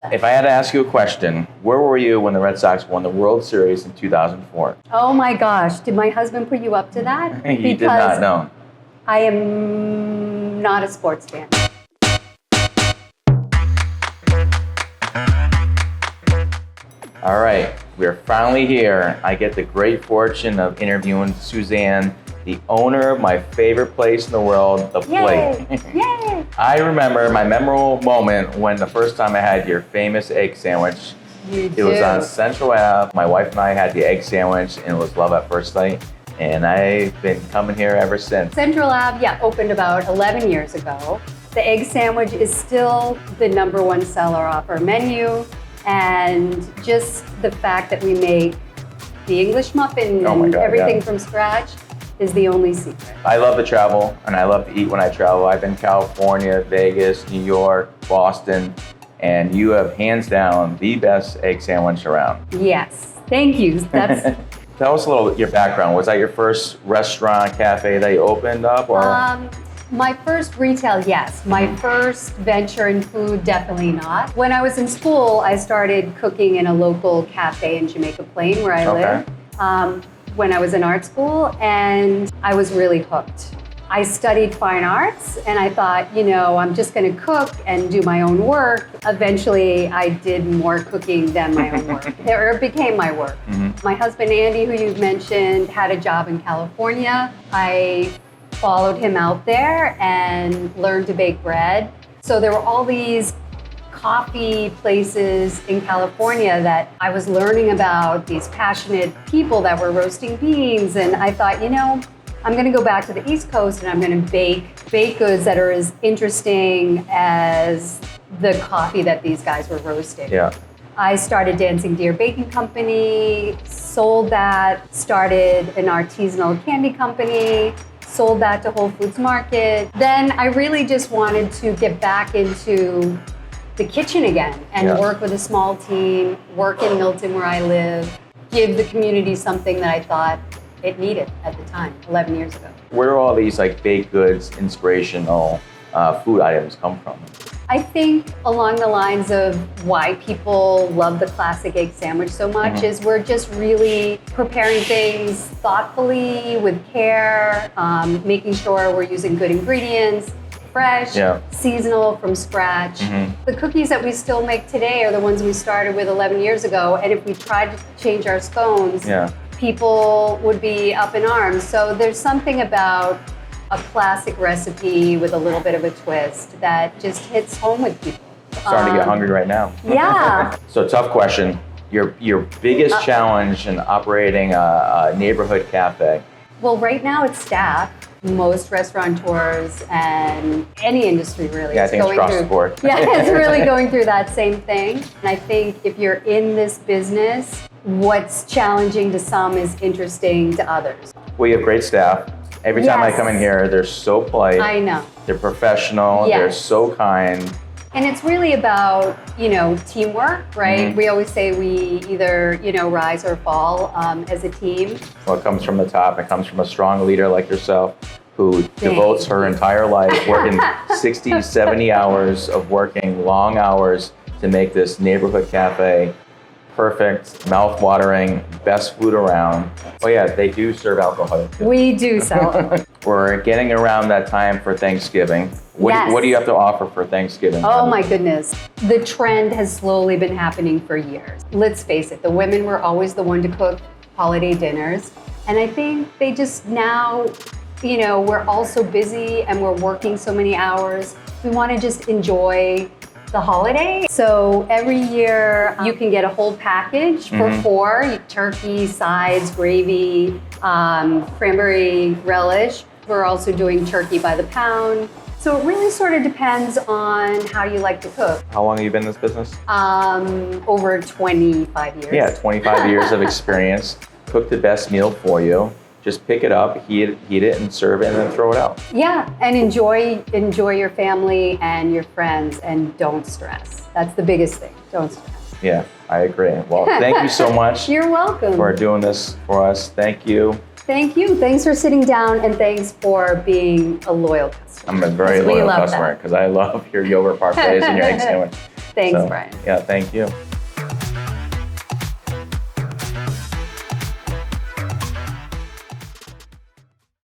If I had to ask you a question, where were you when the Red Sox won the World Series in 2004? Oh my gosh, did my husband put you up to that? He did not know. I am not a sports fan. All right, we're finally here. I get the great fortune of interviewing Suzanne, the owner of my favorite place in the world, The Plate. Yay! I remember my memorable moment when the first time I had your famous egg sandwich. It was on Central Ave. My wife and I had the egg sandwich, and it was love at first sight. And I've been coming here ever since. Central Ave, opened about 11 years ago. The egg sandwich is still the #1 seller off our menu. And just the fact that we make the English muffin and everything from scratch is the only secret. I love to travel, and I love to eat when I travel. I've been to California, Vegas, New York, Boston, and you have hands down the best egg sandwich around. Yes, thank you. That's. Tell us a little bit your background. Was that your first restaurant, cafe that you opened up? Or? My first retail, yes. My first venture in food, definitely not. When I was in school, I started cooking in a local cafe in Jamaica Plain where I live. When I was in art school, and I was really hooked. I studied fine arts, and I thought, I'm just going to cook and do my own work. Eventually, I did more cooking than my own work. It became my work. My husband, Andy, who you've mentioned, had a job in California. I followed him out there and learned to bake bread. So there were all these coffee places in California that I was learning about, these passionate people that were roasting beans. And I thought, I'm going to go back to the East Coast and I'm going to bake goods that are as interesting as the coffee that these guys were roasting. Yeah. I started Dancing Deer Baking Company, sold that, started an artisanal candy company, sold that to Whole Foods Market. Then I really just wanted to get back into the kitchen again and work with a small team, work in Milton where I live, give the community something that I thought it needed at the time, 11 years ago. Where do all these baked goods, inspirational food items come from? I think along the lines of why people love the classic egg sandwich so much is we're just really preparing things thoughtfully with care, making sure we're using good ingredients, fresh, seasonal, from scratch. The cookies that we still make today are the ones we started with 11 years ago, and if we tried to change our scones, people would be up in arms. So there's something about a classic recipe with a little bit of a twist that just hits home with people. Starting to get hungry right now. Yeah. So tough question. Your biggest challenge in operating a neighborhood cafe? Well, right now it's staff. Most restaurateurs and any industry really is going across the board. It's really going through that same thing. And I think if you're in this business, what's challenging to some is interesting to others. We have great staff. Every time I come in here, they're so polite. I know. They're professional. They're so kind. And it's really about, teamwork, right? We always say we either, rise or fall as a team. Well, it comes from the top. It comes from a strong leader like yourself who devotes her entire life working 60, 70 hours of working long hours to make this neighborhood cafe perfect, mouth-watering, best food around. Oh yeah, they do serve alcohol too. We do sell. We're getting around that time for Thanksgiving. What do you have to offer for Thanksgiving? Oh my goodness. The trend has slowly been happening for years. Let's face it, the women were always the one to cook holiday dinners. And I think they just now, we're all so busy and we're working so many hours. We want to just enjoy the holiday. So every year you can get a whole package for $4, turkey, sides, gravy, cranberry relish. We're also doing turkey by the pound. So it really sort of depends on how you like to cook. How long have you been in this business? Over 25 years. Yeah, 25 years of experience. Cook the best meal for you. Just pick it up, heat it, and serve it, and then throw it out. Yeah, and enjoy your family and your friends, and don't stress. That's the biggest thing. Don't stress. Yeah, I agree. Well, thank you so much. You're welcome. For doing this for us. Thank you. Thank you. Thanks for sitting down, and thanks for being a loyal customer. I'm a very loyal customer because I love your yogurt parfaits and your egg sandwich. Thanks, So, Brian. Yeah, thank you.